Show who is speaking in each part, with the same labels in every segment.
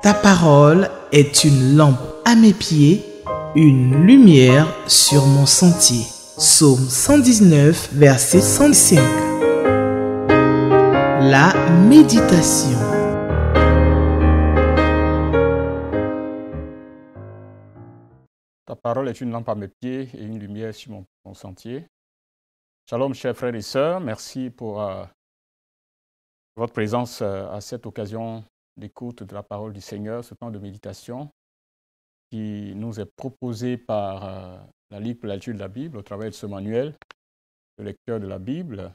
Speaker 1: Ta parole est une lampe à mes pieds, une lumière sur mon sentier. Psaume 119, verset 105. La méditation.
Speaker 2: Ta parole est une lampe à mes pieds et une lumière sur mon sentier. Shalom, chers frères et sœurs. Merci pour votre présence à cette occasion d'écoute de la parole du Seigneur, ce temps de méditation qui nous est proposé par la Ligue pour la lecture de la Bible au travers de ce manuel de lecteur de la Bible,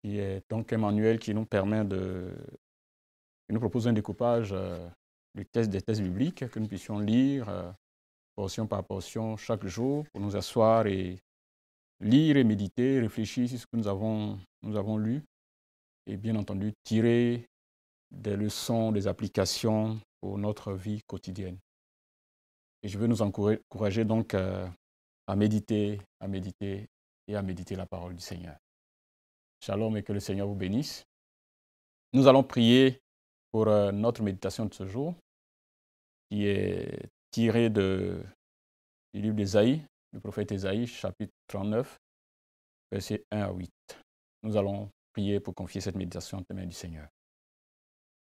Speaker 2: qui est donc un manuel qui nous permet qui nous propose un découpage des textes bibliques que nous puissions lire portion par portion chaque jour pour nous asseoir et lire et méditer, réfléchir sur ce que nous avons lu et bien entendu tirer des leçons, des applications pour notre vie quotidienne. Et je veux nous encourager donc à méditer et à méditer la parole du Seigneur. Shalom et que le Seigneur vous bénisse. Nous allons prier pour notre méditation de ce jour qui est tirée du livre d'Ésaïe, du prophète Ésaïe, chapitre 39, versets 1 à 8. Nous allons prier pour confier cette méditation entre les mains du Seigneur.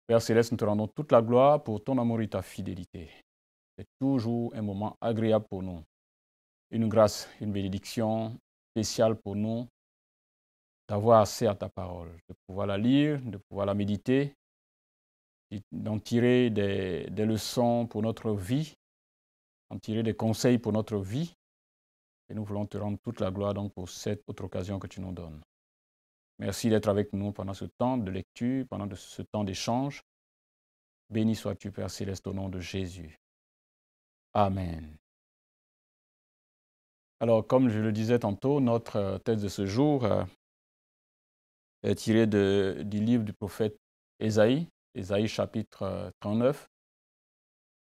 Speaker 2: Père Céleste, nous te rendons toute la gloire pour ton amour et ta fidélité. C'est toujours un moment agréable pour nous. Une grâce, une bénédiction spéciale pour nous d'avoir accès à ta parole, de pouvoir la lire, de pouvoir la méditer, d'en tirer des leçons pour notre vie, d'en tirer des conseils pour notre vie. Et nous voulons te rendre toute la gloire donc pour cette autre occasion que tu nous donnes. Merci d'être avec nous pendant ce temps de lecture, pendant ce temps d'échange. Béni sois-tu, Père Céleste, au nom de Jésus. Amen. Alors, comme je le disais tantôt, notre texte de ce jour est tiré du livre du prophète Ésaïe, Ésaïe chapitre 39,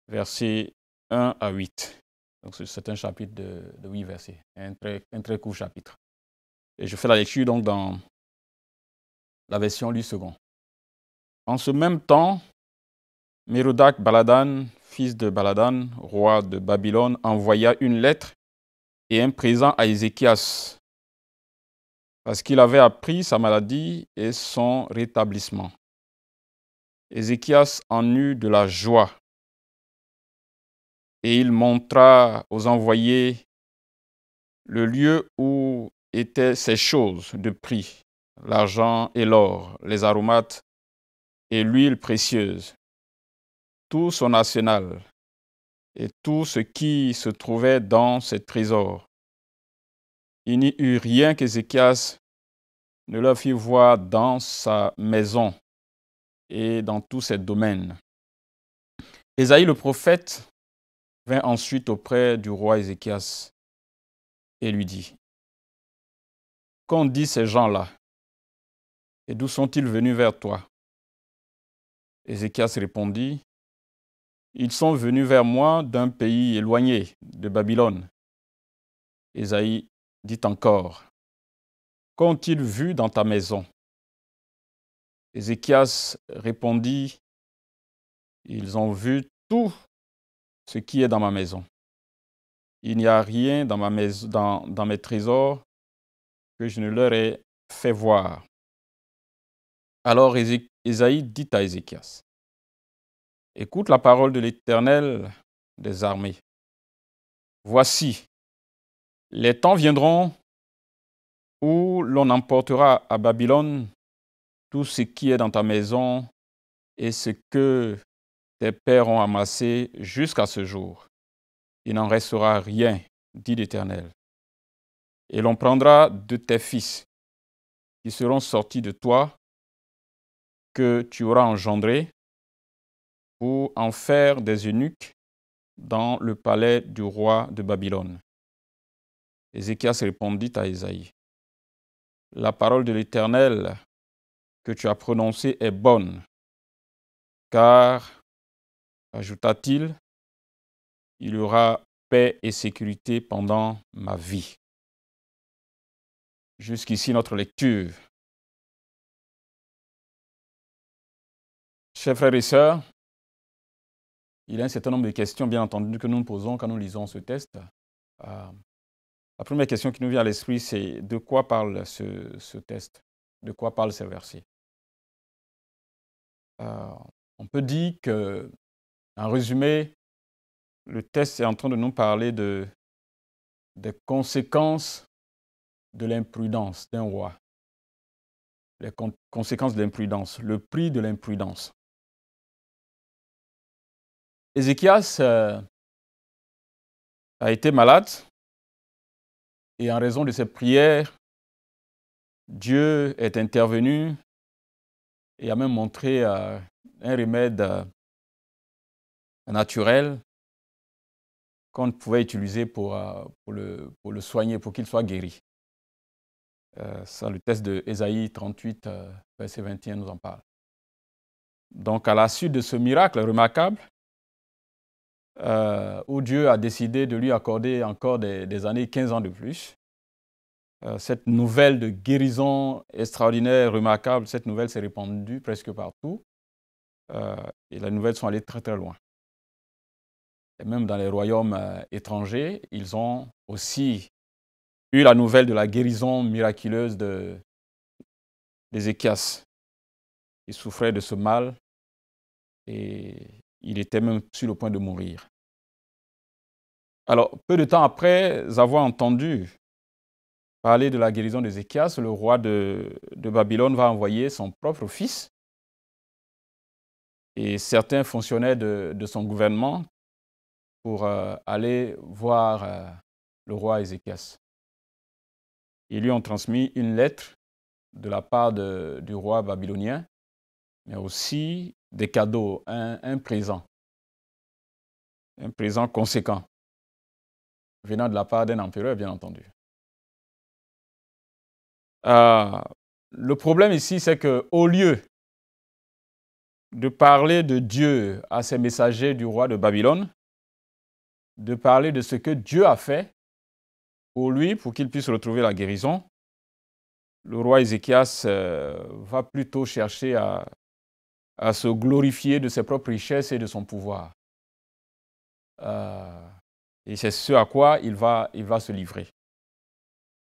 Speaker 2: versets 1 à 8. Donc, c'est un chapitre de 8 versets, un très court chapitre. Et je fais la lecture donc dans la version Louis II. En ce même temps, Mérodach Baladan, fils de Baladan, roi de Babylone, envoya une lettre et un présent à Ézéchias, parce qu'il avait appris sa maladie et son rétablissement. Ézéchias en eut de la joie, et il montra aux envoyés le lieu où étaient ces choses de prix, l'argent et l'or, les aromates et l'huile précieuse, tout son arsenal et tout ce qui se trouvait dans ses trésors. Il n'y eut rien qu'Ézéchias ne leur fit voir dans sa maison et dans tous ses domaines. Ésaïe le prophète vint ensuite auprès du roi Ézéchias et lui dit: Qu'ont dit ces gens-là? Et d'où sont-ils venus vers toi? Ézéchias répondit: Ils sont venus vers moi d'un pays éloigné, de Babylone. Ésaïe dit encore: Qu'ont-ils vu dans ta maison? Ézéchias répondit: Ils ont vu tout ce qui est dans ma maison. Il n'y a rien dans ma maison, dans mes trésors que je ne leur ai fait voir. Alors Ésaïe dit à Ézéchias: Écoute la parole de l'Éternel des armées. Voici, les temps viendront où l'on emportera à Babylone tout ce qui est dans ta maison et ce que tes pères ont amassé jusqu'à ce jour. Il n'en restera rien, dit l'Éternel. Et l'on prendra de tes fils qui seront sortis de toi, que tu auras engendrés, pour en faire des eunuques dans le palais du roi de Babylone. Ézéchias répondit à Ésaïe: La parole de l'Éternel que tu as prononcée est bonne, car, ajouta-t-il, il y aura paix et sécurité pendant ma vie. Jusqu'ici notre lecture. Chers frères et sœurs, il y a un certain nombre de questions, bien entendu, que nous nous posons quand nous lisons ce texte. La première question qui nous vient à l'esprit, c'est de quoi parle ce texte? De quoi parlent ces versets? On peut dire que, en résumé, le texte est en train de nous parler des conséquences de l'imprudence d'un roi. Les conséquences de l'imprudence, le prix de l'imprudence. Ézéchias a été malade et en raison de ses prières, Dieu est intervenu et a même montré un remède naturel qu'on pouvait utiliser pour le soigner, pour qu'il soit guéri. Ça, le texte de Ésaïe 38, verset 21 nous en parle. Donc, à la suite de ce miracle remarquable, où Dieu a décidé de lui accorder encore des années, 15 ans de plus, cette nouvelle de guérison extraordinaire, remarquable, cette nouvelle s'est répandue presque partout. Et les nouvelles sont allées très très loin. Et même dans les royaumes étrangers, ils ont aussi eu la nouvelle de la guérison miraculeuse d'Ézéchias. Il souffrait de ce mal et il était même sur le point de mourir. Alors, peu de temps après avoir entendu parler de la guérison d'Ézéchias, le roi de Babylone va envoyer son propre fils et certains fonctionnaires de son gouvernement pour aller voir le roi Ézéchias. Ils lui ont transmis une lettre de la part du roi babylonien, mais aussi des cadeaux, un présent conséquent, venant de la part d'un empereur, bien entendu. Le problème ici, c'est qu'au lieu de parler de Dieu à ses messagers du roi de Babylone, de parler de ce que Dieu a fait pour lui, pour qu'il puisse retrouver la guérison, le roi Ézéchias va plutôt chercher à se glorifier de ses propres richesses et de son pouvoir. Et c'est ce à quoi il va se livrer.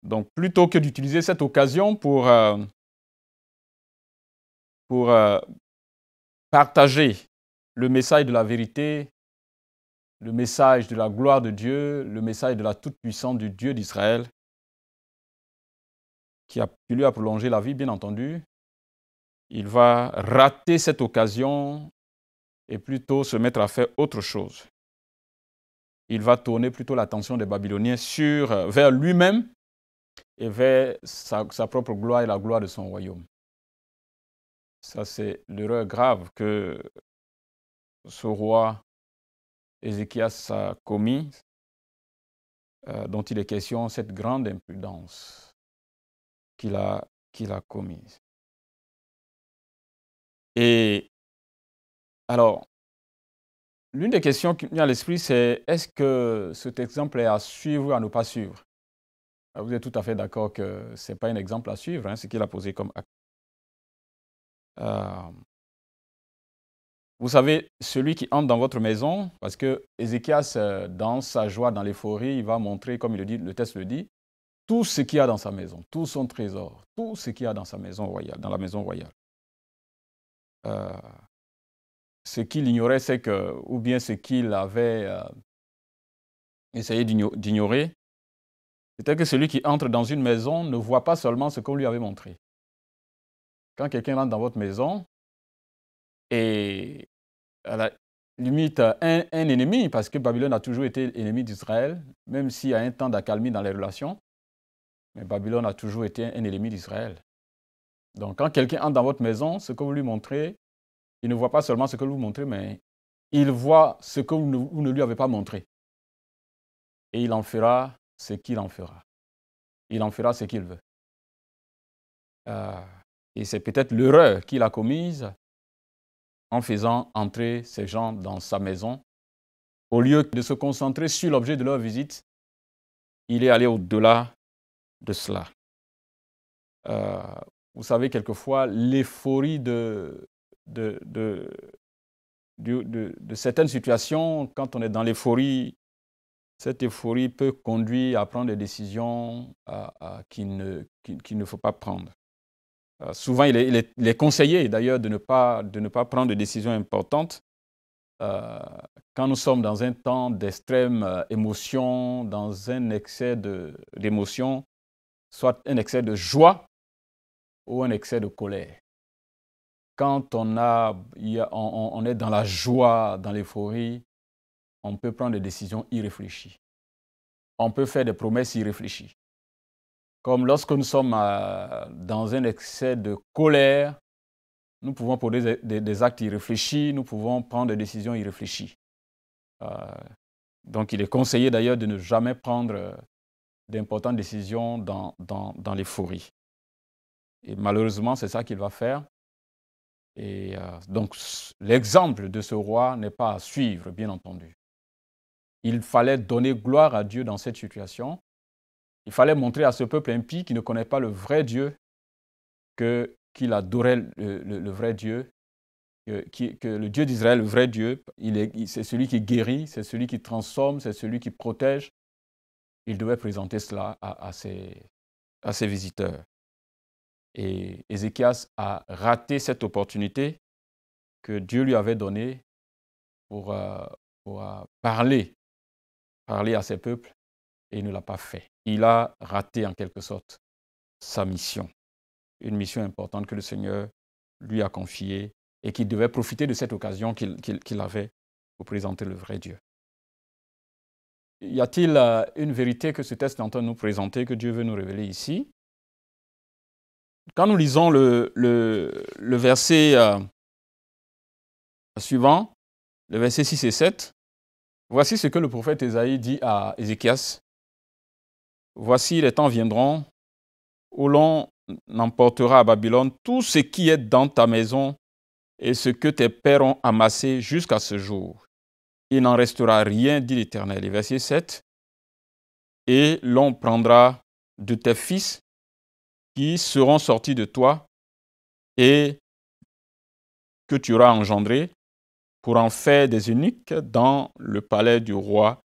Speaker 2: Donc, plutôt que d'utiliser cette occasion pour partager le message de la vérité, le message de la gloire de Dieu, le message de la toute-puissance du Dieu d'Israël, qui lui a prolongé la vie, bien entendu, il va rater cette occasion et plutôt se mettre à faire autre chose. Il va tourner plutôt l'attention des Babyloniens vers lui-même et vers sa propre gloire et la gloire de son royaume. Ça, c'est l'erreur grave que ce roi Ézéchias a commis, dont il est question, cette grande imprudence qu'il a commise. Et alors, l'une des questions qui me vient à l'esprit, c'est est-ce que cet exemple est à suivre ou à ne pas suivre? Vous êtes tout à fait d'accord que ce n'est pas un exemple à suivre, ce qu'il a posé comme acte. Vous savez, celui qui entre dans votre maison, parce que Ézéchias, dans sa joie, dans l'euphorie, il va montrer, comme le texte le dit, tout ce qu'il y a dans sa maison, tout son trésor, tout ce qu'il y a dans sa maison royale, dans la maison royale. Ce qu'il ignorait, c'est que, ou bien ce qu'il avait essayé d'ignorer, c'était que celui qui entre dans une maison ne voit pas seulement ce qu'on lui avait montré. Quand quelqu'un entre dans votre maison, et à la limite un ennemi, parce que Babylone a toujours été ennemi d'Israël, même s'il y a un temps d'accalmie dans les relations, mais Babylone a toujours été un ennemi d'Israël. Donc quand quelqu'un entre dans votre maison, ce que vous lui montrez, il ne voit pas seulement ce que vous lui montrez, mais il voit ce que vous ne lui avez pas montré. Et il en fera ce qu'il en fera. Il en fera ce qu'il veut. Et c'est peut-être l'erreur qu'il a commise en faisant entrer ces gens dans sa maison. Au lieu de se concentrer sur l'objet de leur visite, il est allé au-delà de cela. Vous savez, quelquefois, l'euphorie de de certaines situations, quand on est dans l'euphorie, cette euphorie peut conduire à prendre des décisions qu'il ne faut pas prendre. Souvent, il est conseillé d'ailleurs de ne pas prendre de décisions importantes quand nous sommes dans un temps d'extrême émotion, dans un excès d'émotion, soit un excès de joie ou un excès de colère. Quand on est dans la joie, dans l'euphorie, on peut prendre des décisions irréfléchies. On peut faire des promesses irréfléchies. Comme lorsque nous sommes dans un excès de colère, nous pouvons poser des actes irréfléchis, nous pouvons prendre des décisions irréfléchies. Donc il est conseillé d'ailleurs de ne jamais prendre d'importantes décisions dans l'euphorie. Et malheureusement, c'est ça qu'il va faire. Et donc l'exemple de ce roi n'est pas à suivre, bien entendu. Il fallait donner gloire à Dieu dans cette situation. Il fallait montrer à ce peuple impie qui ne connaît pas le vrai Dieu qu'il adorait le vrai Dieu, que le Dieu d'Israël, le vrai Dieu, c'est celui qui guérit, c'est celui qui transforme, c'est celui qui protège. Il devait présenter cela à ses visiteurs. Et Ézéchias a raté cette opportunité que Dieu lui avait donnée pour parler à ses peuples, et il ne l'a pas fait. Il a raté en quelque sorte sa mission, une mission importante que le Seigneur lui a confiée et qu'il devait profiter de cette occasion qu'il avait pour présenter le vrai Dieu. Y a-t-il une vérité que ce texte est en train de nous présenter, que Dieu veut nous révéler ici? Quand nous lisons le verset suivant, le verset 6 et 7, voici ce que le prophète Ésaïe dit à Ézéchias. Voici les temps viendront où l'on emportera à Babylone tout ce qui est dans ta maison et ce que tes pères ont amassé jusqu'à ce jour. Il n'en restera rien, dit l'Éternel. Et verset 7, et l'on prendra de tes fils qui seront sortis de toi et que tu auras engendrés pour en faire des eunuques dans le palais du roi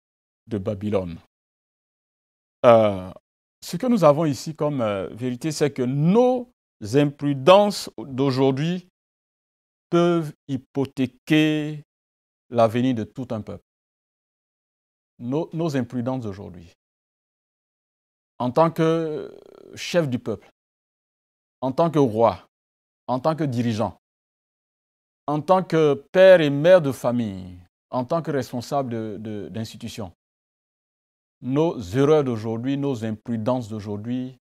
Speaker 2: de Babylone. Ce que nous avons ici comme vérité, c'est que nos imprudences d'aujourd'hui peuvent hypothéquer l'avenir de tout un peuple. Nos imprudences d'aujourd'hui. En tant que chef du peuple, en tant que roi, en tant que dirigeant, en tant que père et mère de famille, en tant que responsable d'institution, nos erreurs d'aujourd'hui, nos imprudences d'aujourd'hui,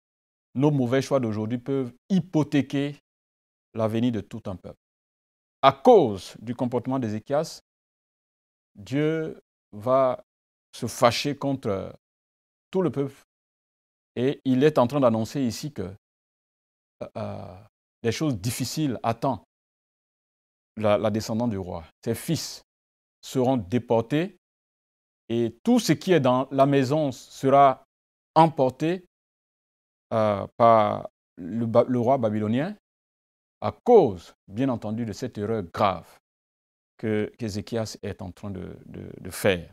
Speaker 2: nos mauvais choix d'aujourd'hui peuvent hypothéquer l'avenir de tout un peuple. À cause du comportement d'Ézéchias, Dieu va se fâcher contre tout le peuple et il est en train d'annoncer ici que des choses difficiles attendent la descendante du roi. Ses fils seront déportés et tout ce qui est dans la maison sera emporté par le roi babylonien à cause, bien entendu, de cette erreur grave qu'Ézéchias est en train de faire.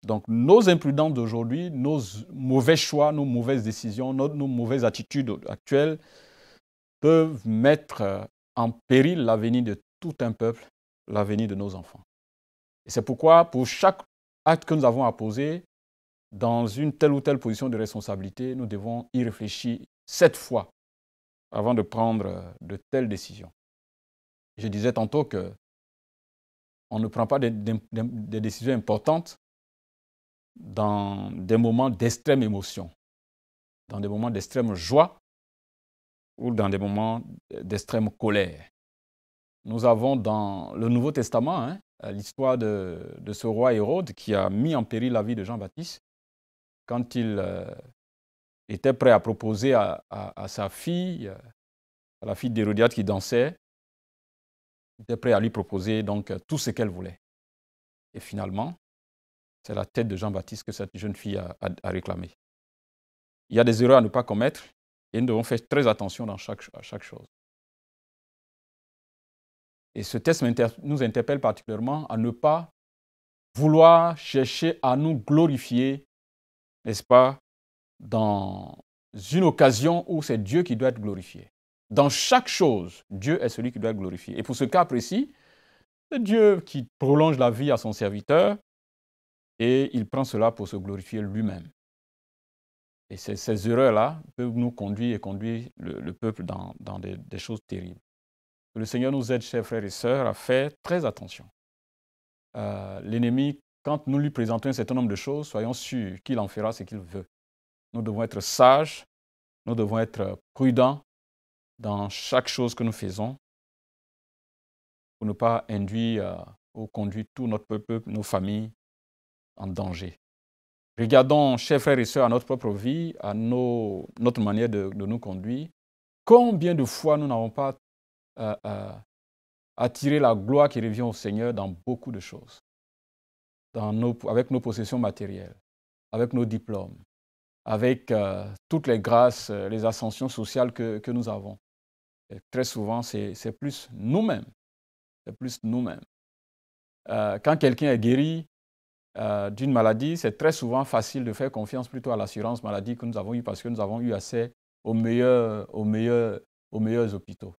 Speaker 2: Donc, nos imprudences d'aujourd'hui, nos mauvais choix, nos mauvaises décisions, nos mauvaises attitudes actuelles peuvent mettre en péril l'avenir de tout un peuple, l'avenir de nos enfants. Et c'est pourquoi, pour chaque acte que nous avons à poser, dans une telle ou telle position de responsabilité, nous devons y réfléchir 7 fois avant de prendre de telles décisions. Je disais tantôt qu'on ne prend pas des décisions importantes dans des moments d'extrême émotion, dans des moments d'extrême joie ou dans des moments d'extrême colère. Nous avons dans le Nouveau Testament l'histoire de ce roi Hérode qui a mis en péril la vie de Jean-Baptiste quand il était prêt à proposer à sa fille, à la fille d'Hérodiade qui dansait, il était prêt à lui proposer donc tout ce qu'elle voulait. Et finalement, c'est la tête de Jean-Baptiste que cette jeune fille a réclamée. Il y a des erreurs à ne pas commettre et nous devons faire très attention à chaque chose. Et ce texte nous interpelle particulièrement à ne pas vouloir chercher à nous glorifier, n'est-ce pas, dans une occasion où c'est Dieu qui doit être glorifié. Dans chaque chose, Dieu est celui qui doit être glorifié. Et pour ce cas précis, c'est Dieu qui prolonge la vie à son serviteur et il prend cela pour se glorifier lui-même. Et ces erreurs-là peuvent nous conduire et conduire le peuple dans des choses terribles. Que le Seigneur nous aide, chers frères et sœurs, à faire très attention. L'ennemi, quand nous lui présentons un certain nombre de choses, soyons sûrs qu'il en fera ce qu'il veut. Nous devons être sages, nous devons être prudents dans chaque chose que nous faisons pour ne pas induire ou conduire tout notre peuple, nos familles en danger. Regardons, chers frères et sœurs, à notre propre vie, à notre manière de nous conduire. Combien de fois nous n'avons pas attiré la gloire qui revient au Seigneur dans beaucoup de choses, avec nos possessions matérielles, avec nos diplômes, avec toutes les grâces, les ascensions sociales que nous avons. Et très souvent, c'est plus nous-mêmes. C'est plus nous-mêmes. Quand quelqu'un est guéri d'une maladie, c'est très souvent facile de faire confiance plutôt à l'assurance maladie que nous avons eue parce que nous avons eu accès aux meilleurs hôpitaux.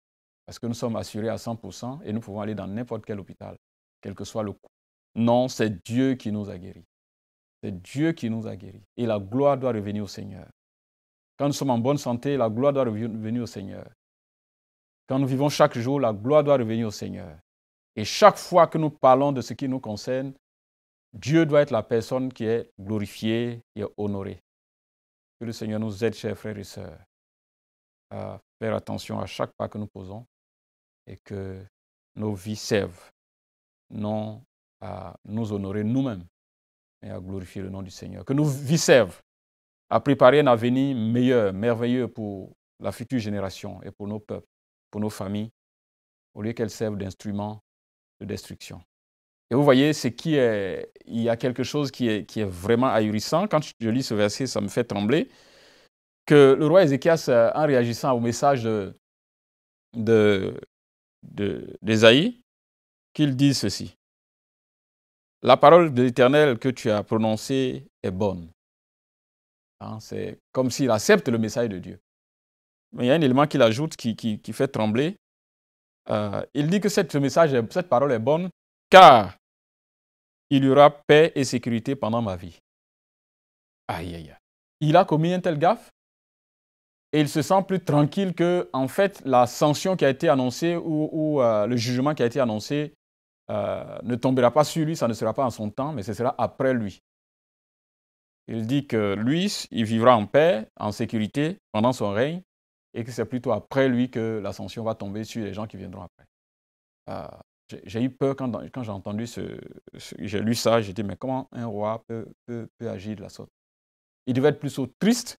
Speaker 2: Parce que nous sommes assurés à 100% et nous pouvons aller dans n'importe quel hôpital, quel que soit le coût. Non, c'est Dieu qui nous a guéris. C'est Dieu qui nous a guéris. Et la gloire doit revenir au Seigneur. Quand nous sommes en bonne santé, la gloire doit revenir au Seigneur. Quand nous vivons chaque jour, la gloire doit revenir au Seigneur. Et chaque fois que nous parlons de ce qui nous concerne, Dieu doit être la personne qui est glorifiée et honorée. Que le Seigneur nous aide, chers frères et sœurs, à faire attention à chaque pas que nous posons et que nos vies servent non à nous honorer nous-mêmes, mais à glorifier le nom du Seigneur. Que nos vies servent à préparer un avenir meilleur, merveilleux pour la future génération et pour nos peuples, pour nos familles, au lieu qu'elles servent d'instruments de destruction. Et vous voyez, il y a quelque chose qui est vraiment ahurissant. Quand je lis ce verset, ça me fait trembler. Que le roi Ézéchias, en réagissant au message d'Ésaïe, qu'il dise ceci. La parole de l'Éternel que tu as prononcée est bonne. C'est comme s'il accepte le message de Dieu. Mais il y a un élément qu'il ajoute qui fait trembler. Il dit que cette parole est bonne, car il y aura paix et sécurité pendant ma vie. Aïe, aïe, aïe. Il a commis un tel gaffe et il se sent plus tranquille que, en fait, la sanction qui a été annoncée ou le jugement qui a été annoncé ne tombera pas sur lui, ça ne sera pas en son temps, mais ce sera après lui. Il dit que lui, il vivra en paix, en sécurité pendant son règne et que c'est plutôt après lui que la sanction va tomber sur les gens qui viendront après. J'ai eu peur quand j'ai entendu j'ai lu ça, j'ai dit, mais comment un roi peut agir de la sorte? Il devait être plutôt triste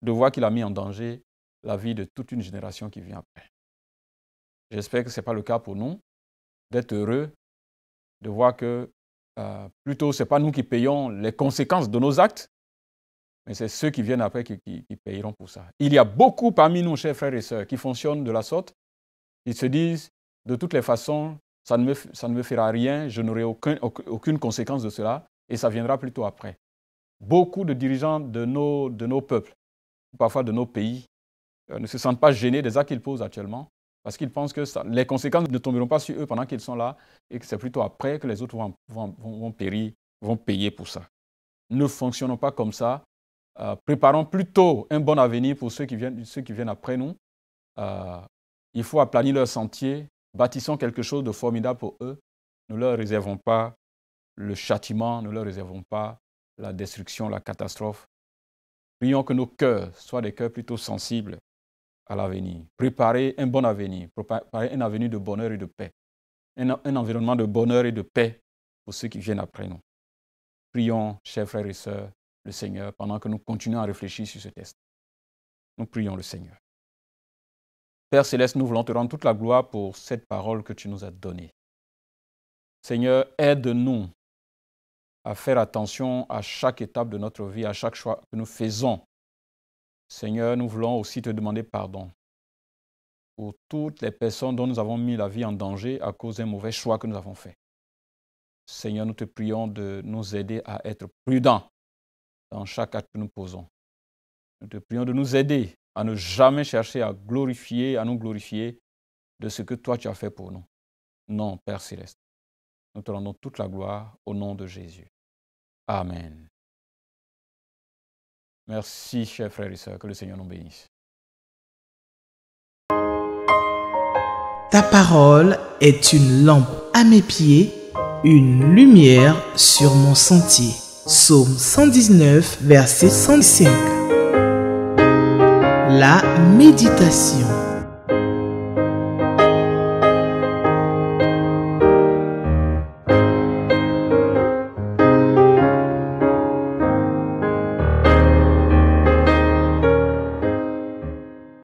Speaker 2: de voir qu'il a mis en danger la vie de toute une génération qui vient après. J'espère que ce n'est pas le cas pour nous, d'être heureux, de voir que plutôt ce n'est pas nous qui payons les conséquences de nos actes, mais c'est ceux qui viennent après qui payeront pour ça. Il y a beaucoup parmi nous, chers frères et sœurs, qui fonctionnent de la sorte. Ils se disent, de toutes les façons, ça ne me fera rien, je n'aurai aucune conséquence de cela, et ça viendra plutôt après. Beaucoup de dirigeants de nos peuples, parfois de nos pays, ne se sentent pas gênés des actes qu'ils posent actuellement, parce qu'ils pensent que les conséquences ne tomberont pas sur eux pendant qu'ils sont là, et que c'est plutôt après que les autres vont périr, vont payer pour ça. Ne fonctionnons pas comme ça. Préparons plutôt un bon avenir pour ceux qui viennent après nous. Il faut aplanir leur sentier, bâtissons quelque chose de formidable pour eux. Ne leur réservons pas le châtiment, ne leur réservons pas la destruction, la catastrophe. Prions que nos cœurs soient des cœurs plutôt sensibles à l'avenir. Préparer un bon avenir, préparer un avenir de bonheur et de paix. Un environnement de bonheur et de paix pour ceux qui viennent après nous. Prions, chers frères et sœurs, le Seigneur, pendant que nous continuons à réfléchir sur ce texte. Nous prions le Seigneur. Père Céleste, nous voulons te rendre toute la gloire pour cette parole que tu nous as donnée. Seigneur, aide-nous à faire attention à chaque étape de notre vie, à chaque choix que nous faisons. Seigneur, nous voulons aussi te demander pardon. pour toutes les personnes dont nous avons mis la vie en danger à cause d'un mauvais choix que nous avons fait. Seigneur, nous te prions de nous aider à être prudents dans chaque acte que nous posons. Nous te prions de nous aider à ne jamais chercher à nous glorifier de ce que toi tu as fait pour nous. Non, Père Céleste. Nous te rendons toute la gloire au nom de Jésus. Amen. Merci, chers frères et sœurs, que le Seigneur nous bénisse.
Speaker 1: Ta parole est une lampe à mes pieds, une lumière sur mon sentier. Psaume 119, verset 105. La méditation.